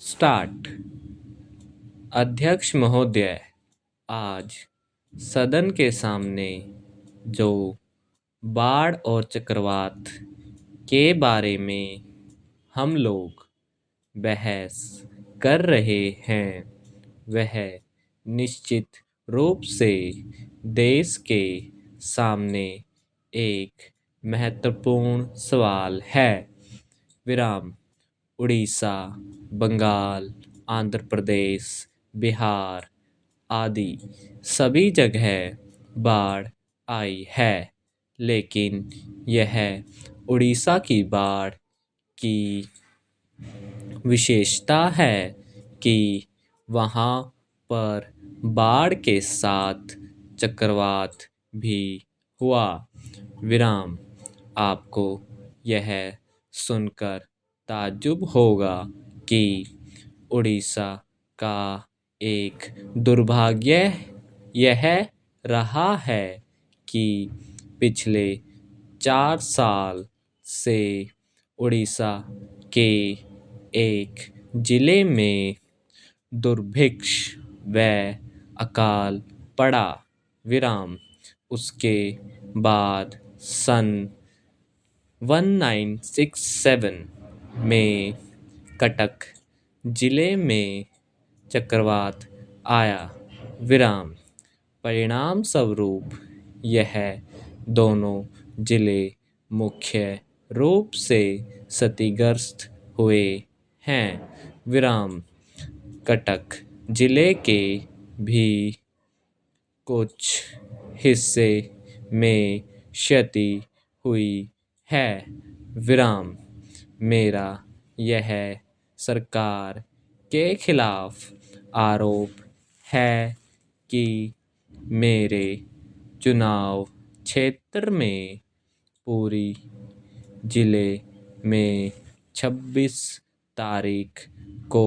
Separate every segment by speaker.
Speaker 1: Start. अध्यक्ष महोदय, आज सदन के सामने जो बाढ़ और चक्रवात के बारे में हम लोग बहस कर रहे हैं, वह निश्चित रूप से देश के सामने एक महत्वपूर्ण सवाल है। विराम। उड़ीसा, बंगाल, आंध्र प्रदेश, बिहार आदि सभी जगह बाढ़ आई है, लेकिन यह उड़ीसा की बाढ़ की विशेषता है कि वहाँ पर बाढ़ के साथ चक्रवात भी हुआ। विराम। आपको यह सुनकर ताज्जुब होगा कि उड़ीसा का एक दुर्भाग्य यह रहा है कि पिछले 4 साल से उड़ीसा के एक जिले में दुर्भिक्ष व अकाल पड़ा। विराम। उसके बाद सन 1967 में कटक जिले में चक्रवात आया। विराम। परिणाम स्वरूप यह दोनों जिले मुख्य रूप से क्षतिग्रस्त हुए हैं। विराम। कटक जिले के भी कुछ हिस्से में क्षति हुई है। विराम। मेरा यह सरकार के खिलाफ आरोप है कि मेरे चुनाव क्षेत्र में पूरी जिले में 26 तारीख को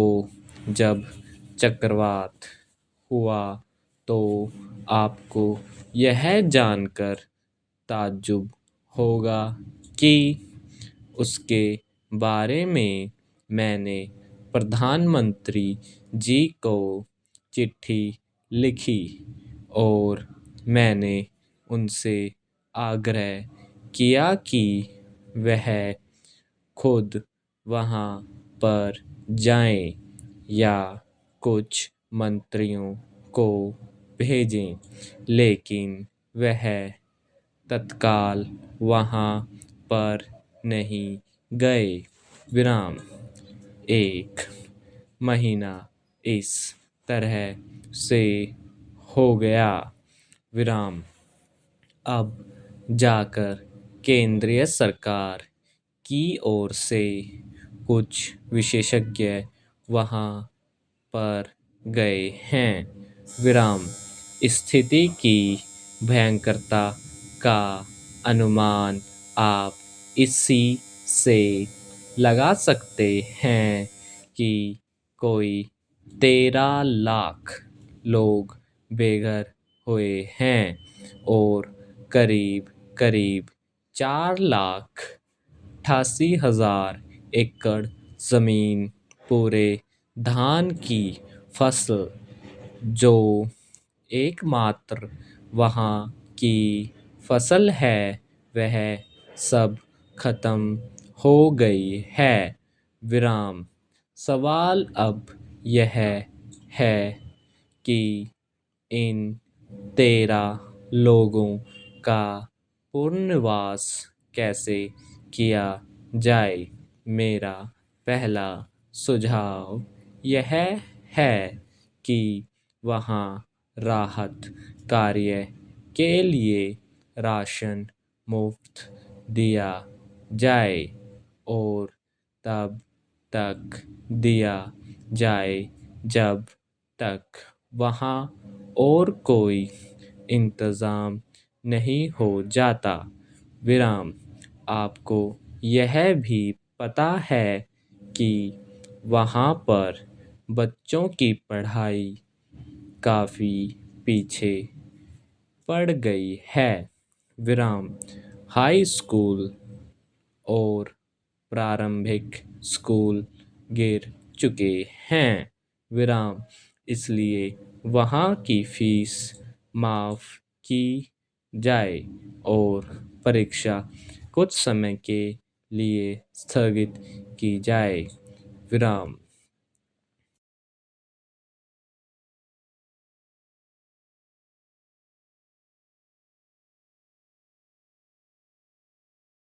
Speaker 1: जब चक्रवात हुआ तो आपको यह जानकर ताज्जुब होगा कि उसके बारे में मैंने प्रधानमंत्री जी को चिट्ठी लिखी और मैंने उनसे आग्रह किया कि वह खुद वहाँ पर जाएं या कुछ मंत्रियों को भेजें, लेकिन वह तत्काल वहाँ पर नहीं गए। विराम। 1 महीना इस तरह से हो गया। विराम। अब जाकर केंद्रीय सरकार की ओर से कुछ विशेषज्ञ वहाँ पर गए हैं। विराम। स्थिति की भयंकरता का अनुमान आप इसी से लगा सकते हैं कि कोई 13 लाख लोग बेघर हुए हैं और करीब करीब 4,88,000 एकड़ ज़मीन पूरे धान की फसल, जो एकमात्र वहाँ की फसल है, वह सब खत्म हो गई है। विराम। सवाल अब यह है कि इन 13 लोगों का पुनर्वास कैसे किया जाए। मेरा पहला सुझाव यह है कि वहाँ राहत कार्य के लिए राशन मुफ्त दिया जाए और तब तक दिया जाए जब तक वहाँ और कोई इंतज़ाम नहीं हो जाता। विराम। आपको यह भी पता है कि वहाँ पर बच्चों की पढ़ाई काफ़ी पीछे पड़ गई है। विराम। हाई स्कूल और प्रारंभिक स्कूल गिर चुके हैं। विराम, इसलिए वहाँ की फीस माफ़ की जाए और परीक्षा कुछ समय के लिए स्थगित की जाए। विराम।